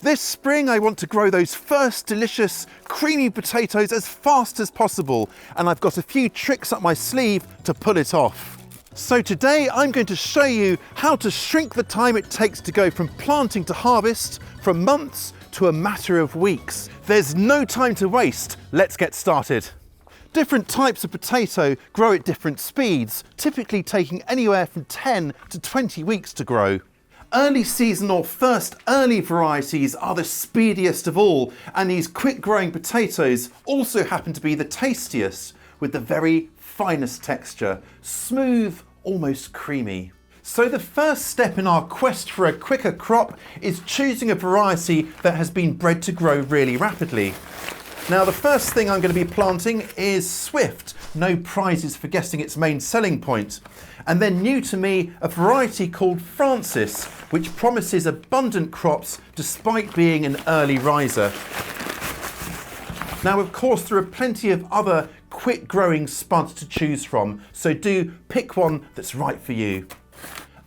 This spring I want to grow those first delicious creamy potatoes as fast as possible, and I've got a few tricks up my sleeve to pull it off. So today I'm going to show you how to shrink the time it takes to go from planting to harvest from months to a matter of weeks. There's no time to waste. Let's get started. Different types of potato grow at different speeds, typically taking anywhere from 10 to 20 weeks to grow. Early season or first early varieties are the speediest of all, and these quick growing potatoes also happen to be the tastiest, with the very finest texture, smooth, almost creamy. So the first step in our quest for a quicker crop is choosing a variety that has been bred to grow really rapidly. Now the first thing I'm going to be planting is Swift, no prizes for guessing its main selling point. And then new to me, a variety called Francis, which promises abundant crops despite being an early riser. Now of course there are plenty of other quick growing spuds to choose from, so do pick one that's right for you.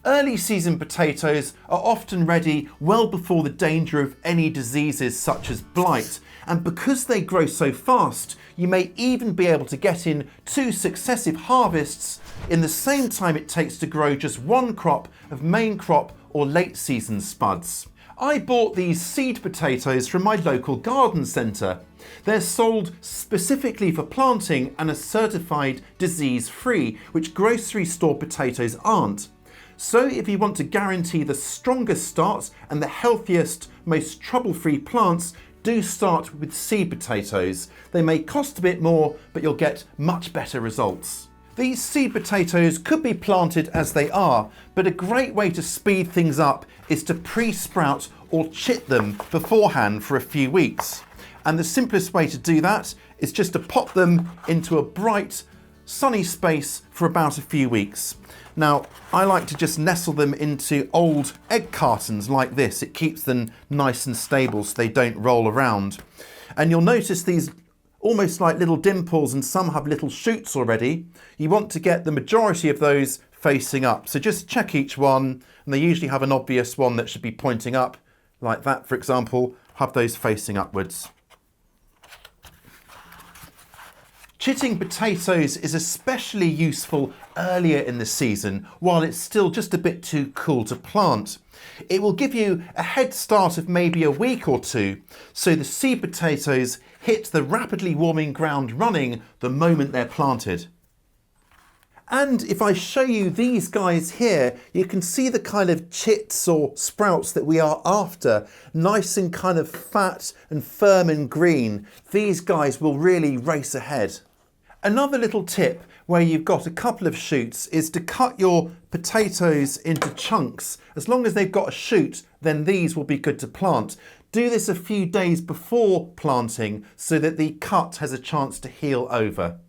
Early season potatoes are often ready well before the danger of any diseases such as blight, and because they grow so fast, you may even be able to get in 2 successive harvests in the same time it takes to grow just one crop of main crop or late season spuds. I bought these seed potatoes from my local garden centre. They're sold specifically for planting and are certified disease-free, which grocery store potatoes aren't. So if you want to guarantee the strongest starts and the healthiest, most trouble-free plants, do start with seed potatoes. They may cost a bit more, but you'll get much better results. These seed potatoes could be planted as they are, but a great way to speed things up is to pre-sprout or chit them beforehand for a few weeks. And the simplest way to do that is just to pop them into a bright, sunny space for about a few weeks. Now, I like to just nestle them into old egg cartons like this. It keeps them nice and stable so they don't roll around. And you'll notice these almost like little dimples, and some have little shoots already. You want to get the majority of those facing up. So just check each one, and they usually have an obvious one that should be pointing up, like that, for example, have those facing upwards. Chitting potatoes is especially useful earlier in the season, while it's still just a bit too cool to plant. It will give you a head start of maybe a week or 2, so the seed potatoes hit the rapidly warming ground running the moment they're planted. And if I show you these guys here, you can see the kind of chits or sprouts that we are after, nice and kind of fat and firm and green. These guys will really race ahead. Another little tip where you've got a couple of shoots is to cut your potatoes into chunks. As long as they've got a shoot, then these will be good to plant. Do this a few days before planting so that the cut has a chance to heal over.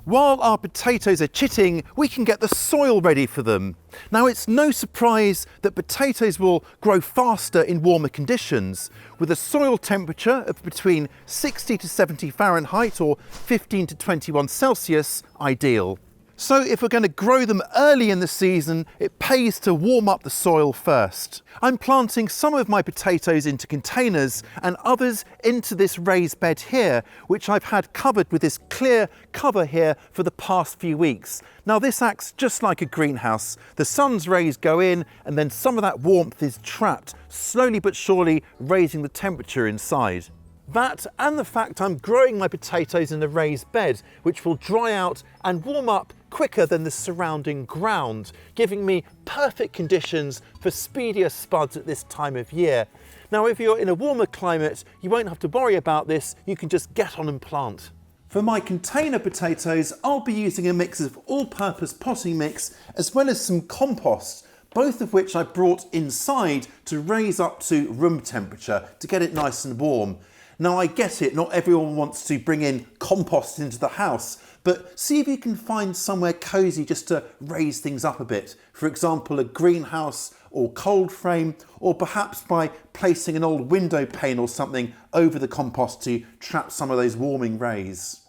While our potatoes are chitting, we can get the soil ready for them. Now it's no surprise that potatoes will grow faster in warmer conditions, with a soil temperature of between 60 to 70 Fahrenheit or 15 to 21 Celsius ideal. So if we're going to grow them early in the season, it pays to warm up the soil first. I'm planting some of my potatoes into containers and others into this raised bed here, which I've had covered with this clear cover here for the past few weeks. Now this acts just like a greenhouse. The sun's rays go in and then some of that warmth is trapped, slowly but surely raising the temperature inside. That and the fact I'm growing my potatoes in a raised bed, which will dry out and warm up quicker than the surrounding ground, giving me perfect conditions for speedier spuds at this time of year. Now, if you're in a warmer climate, you won't have to worry about this. You can just get on and plant. For my container potatoes, I'll be using a mix of all-purpose potting mix as well as some compost, both of which I brought inside to raise up to room temperature to get it nice and warm. Now I get it, not everyone wants to bring in compost into the house, but see if you can find somewhere cosy just to raise things up a bit. For example, a greenhouse or cold frame, or perhaps by placing an old window pane or something over the compost to trap some of those warming rays.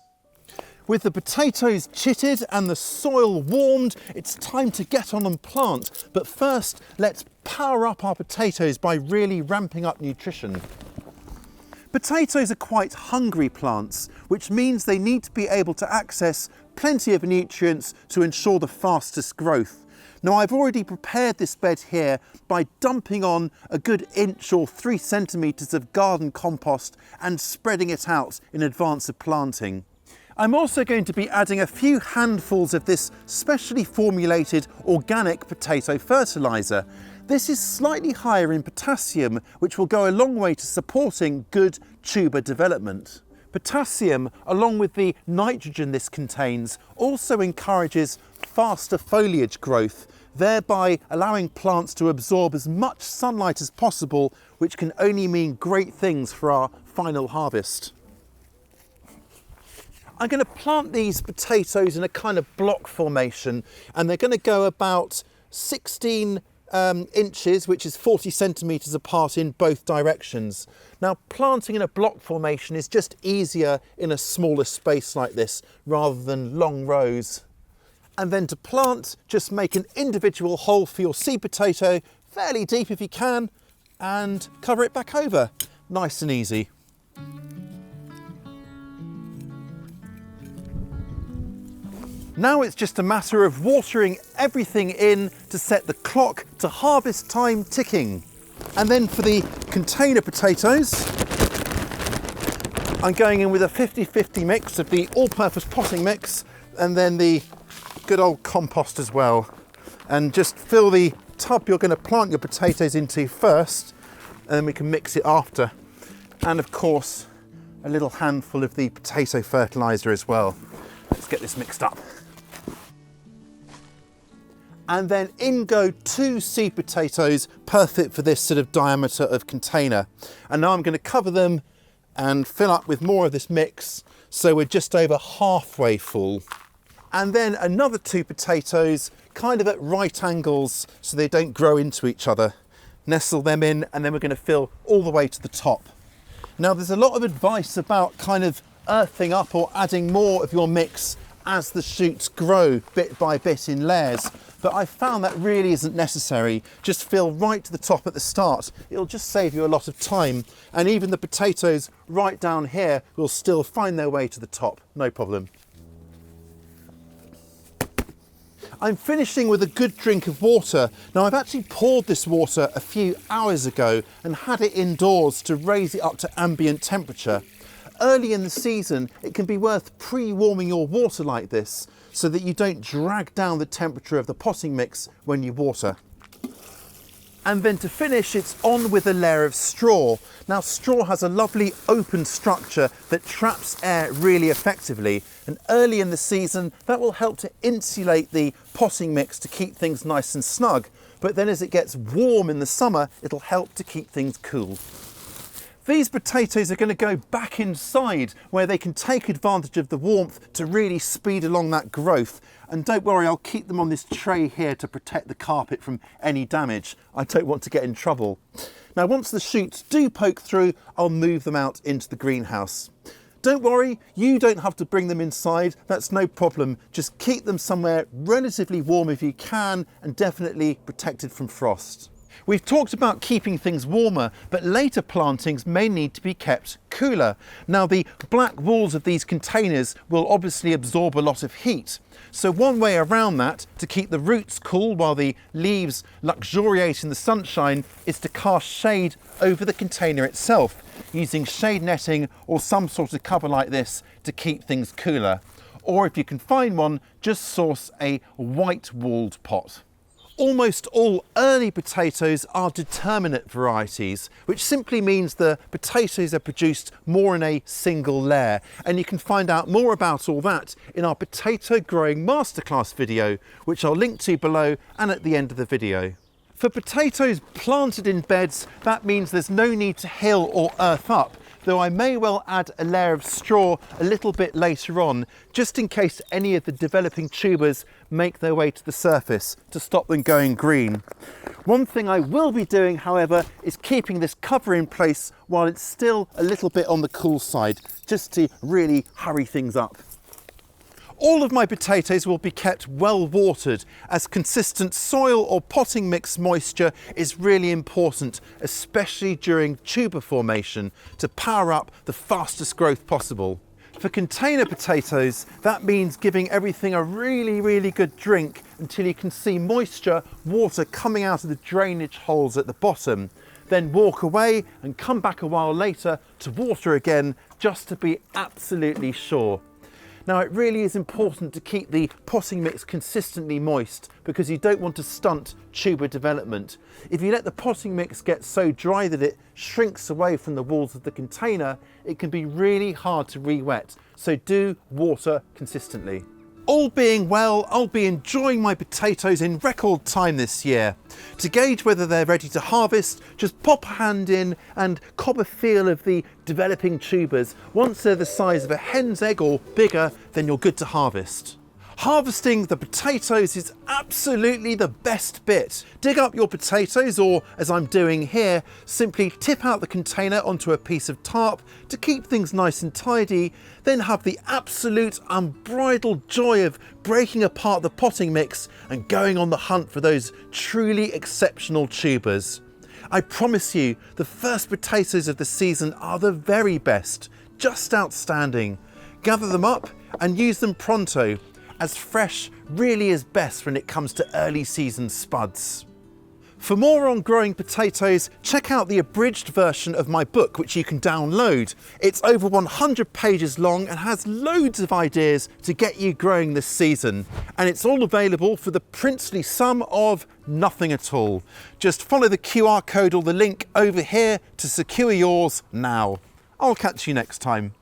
With the potatoes chitted and the soil warmed, it's time to get on and plant. But first, let's power up our potatoes by really ramping up nutrition. Potatoes are quite hungry plants, which means they need to be able to access plenty of nutrients to ensure the fastest growth. Now, I've already prepared this bed here by dumping on a good inch or 3 centimetres of garden compost and spreading it out in advance of planting. I'm also going to be adding a few handfuls of this specially formulated organic potato fertiliser. This is slightly higher in potassium, which will go a long way to supporting good tuber development. Potassium, along with the nitrogen this contains, also encourages faster foliage growth, thereby allowing plants to absorb as much sunlight as possible, which can only mean great things for our final harvest. I'm going to plant these potatoes in a kind of block formation, and they're going to go about 16 inches, which is 40 centimetres apart in both directions. Now, planting in a block formation is just easier in a smaller space like this rather than long rows. And then to plant, just make an individual hole for your seed potato, fairly deep if you can, and cover it back over. Nice and easy. Now it's just a matter of watering everything in to set the clock to harvest time ticking. And then for the container potatoes, I'm going in with a 50-50 mix of the all-purpose potting mix and then the good old compost as well. And just fill the tub you're going to plant your potatoes into first, and then we can mix it after. And of course, a little handful of the potato fertiliser as well. Let's get this mixed up. And then in go 2 seed potatoes, perfect for this sort of diameter of container. And now I'm going to cover them and fill up with more of this mix, so we're just over halfway full. And then another 2 potatoes, kind of at right angles so they don't grow into each other. Nestle them in, and then we're going to fill all the way to the top. Now, there's a lot of advice about kind of earthing up or adding more of your mix as the shoots grow bit by bit in layers, but I found that really isn't necessary. Just fill right to the top at the start. It'll just save you a lot of time, and even the potatoes right down here will still find their way to the top, no problem. I'm finishing with a good drink of water. Now, I've actually poured this water a few hours ago and had it indoors to raise it up to ambient temperature. Early in the season, it can be worth pre-warming your water like this so that you don't drag down the temperature of the potting mix when you water. And then to finish, it's on with a layer of straw. Now, straw has a lovely open structure that traps air really effectively, and early in the season that will help to insulate the potting mix to keep things nice and snug, but then as it gets warm in the summer, it'll help to keep things cool. These potatoes are going to go back inside where they can take advantage of the warmth to really speed along that growth. And don't worry, I'll keep them on this tray here to protect the carpet from any damage. I don't want to get in trouble. Now, once the shoots do poke through, I'll move them out into the greenhouse. Don't worry, you don't have to bring them inside. That's no problem. Just keep them somewhere relatively warm if you can, and definitely protected from frost. We've talked about keeping things warmer, but later plantings may need to be kept cooler. Now, the black walls of these containers will obviously absorb a lot of heat. So one way around that, to keep the roots cool while the leaves luxuriate in the sunshine, is to cast shade over the container itself, using shade netting or some sort of cover like this to keep things cooler. Or if you can find one, just source a white-walled pot. Almost all early potatoes are determinate varieties, which simply means the potatoes are produced more in a single layer. And you can find out more about all that in our Potato Growing Masterclass video, which I'll link to below and at the end of the video. For potatoes planted in beds, that means there's no need to hill or earth up, though I may well add a layer of straw a little bit later on, just in case any of the developing tubers make their way to the surface to stop them going green. One thing I will be doing, however, is keeping this cover in place while it's still a little bit on the cool side, just to really hurry things up. All of my potatoes will be kept well watered, as consistent soil or potting mix moisture is really important, especially during tuber formation, to power up the fastest growth possible. For container potatoes, that means giving everything a really good drink until you can see moisture, water coming out of the drainage holes at the bottom. Then walk away and come back a while later to water again, just to be absolutely sure. Now, it really is important to keep the potting mix consistently moist because you don't want to stunt tuber development. If you let the potting mix get so dry that it shrinks away from the walls of the container, it can be really hard to re-wet. So do water consistently. All being well, I'll be enjoying my potatoes in record time this year. To gauge whether they're ready to harvest, just pop a hand in and cop a feel of the developing tubers. Once they're the size of a hen's egg or bigger, then you're good to harvest. Harvesting the potatoes is absolutely the best bit. Dig up your potatoes, or as I'm doing here, simply tip out the container onto a piece of tarp to keep things nice and tidy, then have the absolute unbridled joy of breaking apart the potting mix and going on the hunt for those truly exceptional tubers. I promise you, the first potatoes of the season are the very best, just outstanding. Gather them up and use them pronto, as fresh really is best when it comes to early season spuds. For more on growing potatoes, check out the abridged version of my book, which you can download. It's over 100 pages long and has loads of ideas to get you growing this season. And it's all available for the princely sum of nothing at all. Just follow the QR code or the link over here to secure yours now. I'll catch you next time.